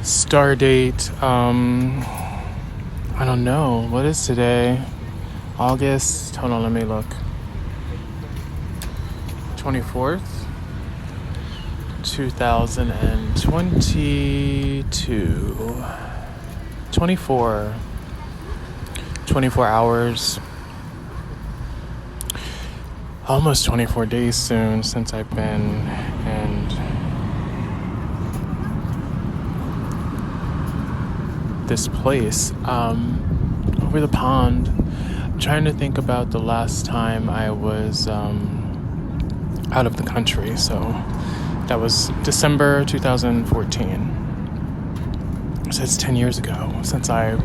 Star date, I don't know. What is today? August, hold on, let me look. 24th, 2022. 24 hours. Almost 24 days soon since I've been in this place over the pond. I'm trying to think about the last time I was out of the country. So that was December 2014. So it's 10 years ago since I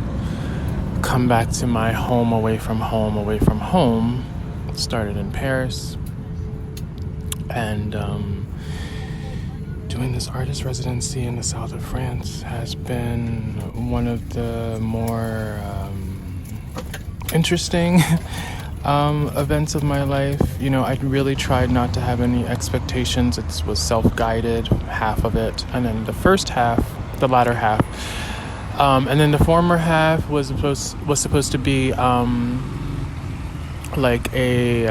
come back to my home away from home. Started in Paris and doing this artist residency in the south of France has been one of the more interesting events of my life. You know, I really tried not to have any expectations. It was self-guided, half of it, and then the latter half, and then the former half was supposed to be like a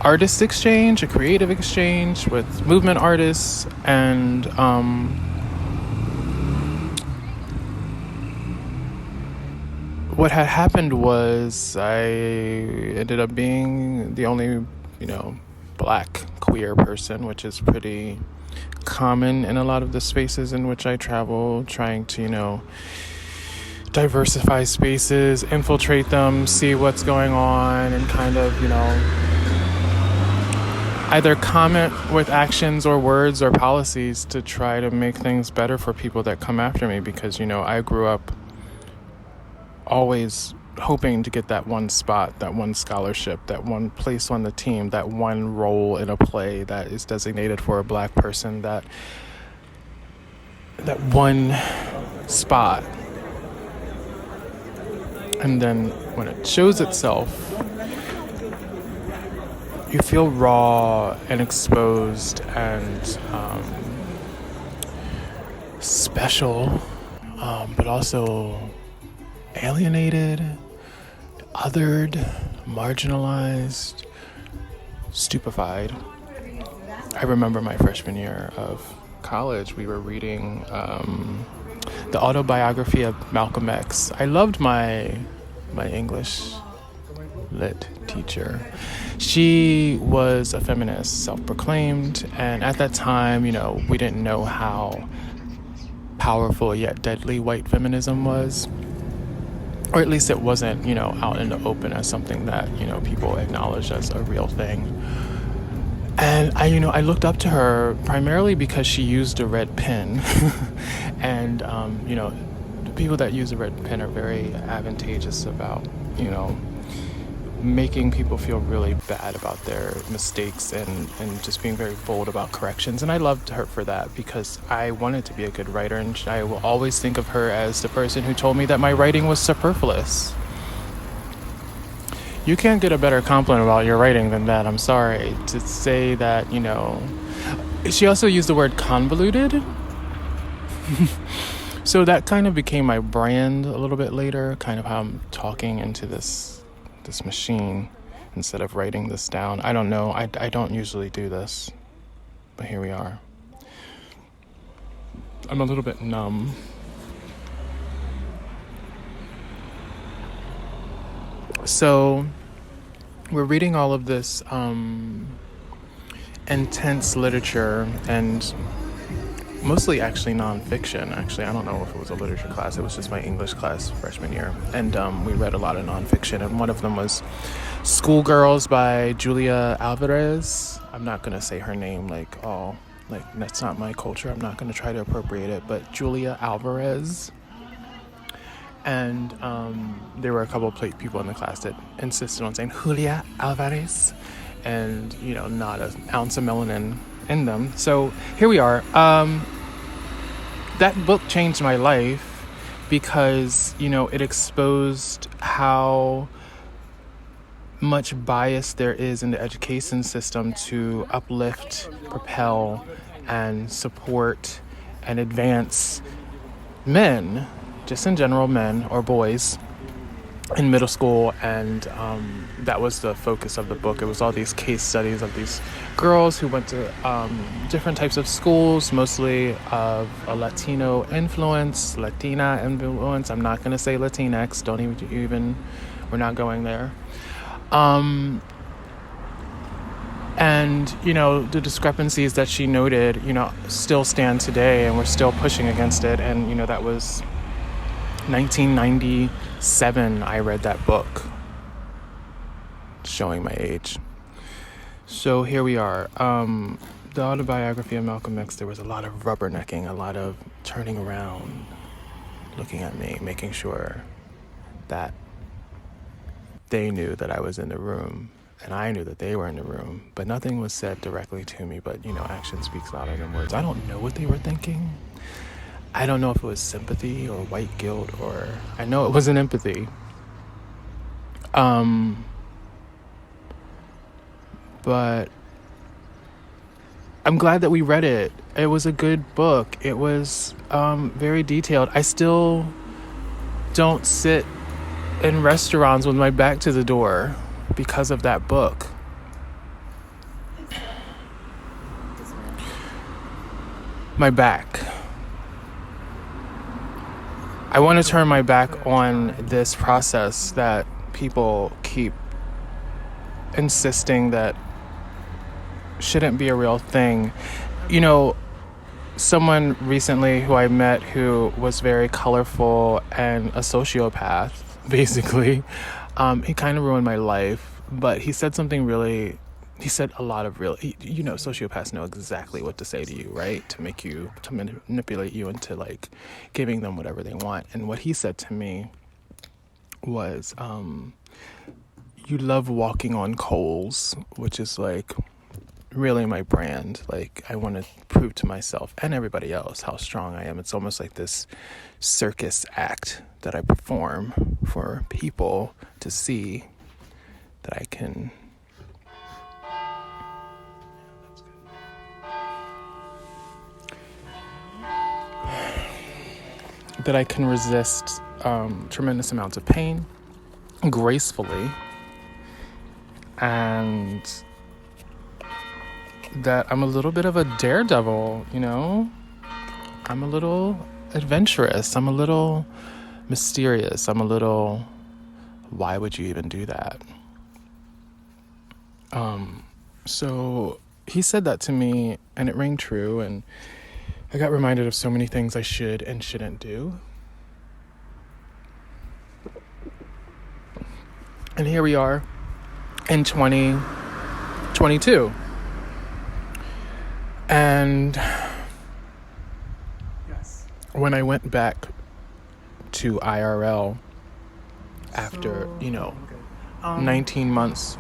artist exchange, a creative exchange with movement artists, and what had happened was I ended up being the only, black queer person, which is pretty common in a lot of the spaces in which I travel, trying to, diversify spaces, infiltrate them, see what's going on, and kind of, either comment with actions or words or policies to try to make things better for people that come after me. Because, I grew up always hoping to get that one spot, that one scholarship, that one place on the team, that one role in a play that is designated for a black person, that one spot. And then when it shows itself, you feel raw and exposed and special, but also alienated, othered, marginalized, stupefied. I remember my freshman year of college, we were reading the autobiography of Malcolm X. I loved my English lit teacher. She was a feminist, self-proclaimed, and at that time, we didn't know how powerful yet deadly white feminism was. Or at least it wasn't, out in the open as something that, people acknowledged as a real thing. And I looked up to her primarily because she used a red pen. And, the people that use a red pen are very advantageous about, making people feel really bad about their mistakes and just being very bold about corrections. And I loved her for that because I wanted to be a good writer. And I will always think of her as the person who told me that my writing was superfluous. You can't get a better compliment about your writing than that. I'm sorry to say that, She also used the word convoluted. So that kind of became my brand a little bit later, kind of how I'm talking into this machine instead of writing this down. I don't know. I don't usually do this, but here we are. I'm a little bit numb. So we're reading all of this intense literature, and mostly actually nonfiction. Actually, I don't know if it was a literature class. It was just my English class freshman year. And we read a lot of nonfiction. And one of them was Schoolgirls by Julia Alvarez. I'm not going to say her name like that's not my culture. I'm not going to try to appropriate it. But Julia Alvarez. And there were a couple of people in the class that insisted on saying Julia Alvarez. And, not an ounce of melanin in them. So here we are. That book changed my life because, it exposed how much bias there is in the education system to uplift, propel, and support and advance men, just in general, men or boys in middle school, and that was the focus of the book. It was all these case studies of these girls who went to different types of schools, mostly of a Latina influence. I'm not going to say Latinx. Don't even, we're not going there. And, you know, the discrepancies that she noted, you know, still stand today, and we're still pushing against it. And, you know, that was 1997 I read that book, showing my age. So here we are. The autobiography of Malcolm X, there was a lot of rubbernecking, a lot of turning around, looking at me, making sure that they knew that I was in the room, and I knew that they were in the room, but nothing was said directly to me. But, you know, action speaks louder than words. I don't know what they were thinking. I don't know if it was sympathy or white guilt, or I know it wasn't empathy. But I'm glad that we read it. It was a good book. It was very detailed. I still don't sit in restaurants with my back to the door because of that book. My back. I want to turn my back on this process that people keep insisting that shouldn't be a real thing. You know, someone recently who I met who was very colorful and a sociopath, basically, he kind of ruined my life, but he said something really, he said a lot of really, you know, sociopaths know exactly what to say to you, right? To make you, to manipulate you into like giving them whatever they want. And what he said to me was, you love walking on coals, which is like really my brand. Like, I want to prove to myself and everybody else how strong I am. It's almost like this circus act that I perform for people to see that I can. That I can resist tremendous amounts of pain gracefully, and that I'm a little bit of a daredevil, you know? I'm a little adventurous. I'm a little mysterious. I'm a little, why would you even do that? So he said that to me, and it rang true, and I got reminded of so many things I should and shouldn't do. And here we are in 2022. And when I went back to IRL after, 19 months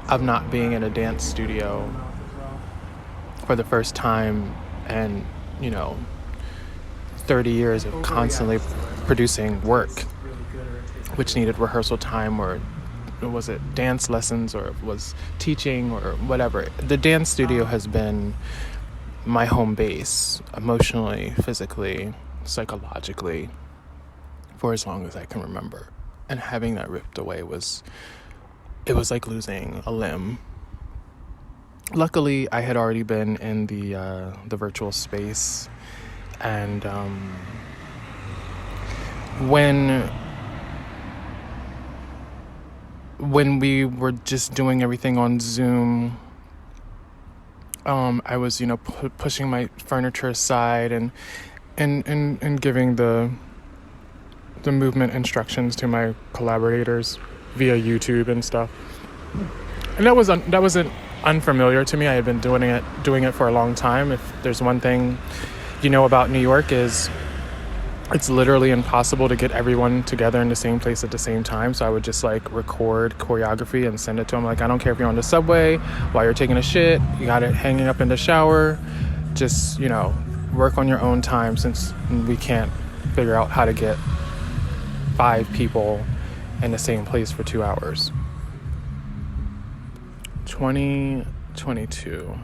of not being in a dance studio for the first time, and 30 years of constantly producing work which needed rehearsal time, or was it dance lessons, or was teaching, or whatever. The dance studio has been my home base, emotionally, physically, psychologically, for as long as I can remember. And having that ripped away was like losing a limb. Luckily, I had already been in the virtual space, and when we were just doing everything on Zoom, I was pushing my furniture aside and giving the movement instructions to my collaborators via YouTube and stuff. And that wasn't unfamiliar to me. I had been doing it for a long time. If there's one thing about New York, is it's literally impossible to get everyone together in the same place at the same time. So I would just record choreography and send it to them. I don't care if you're on the subway, while you're taking a shit, you got it hanging up in the shower, just work on your own time, since we can't figure out how to get 5 people in the same place for 2 hours. 2022.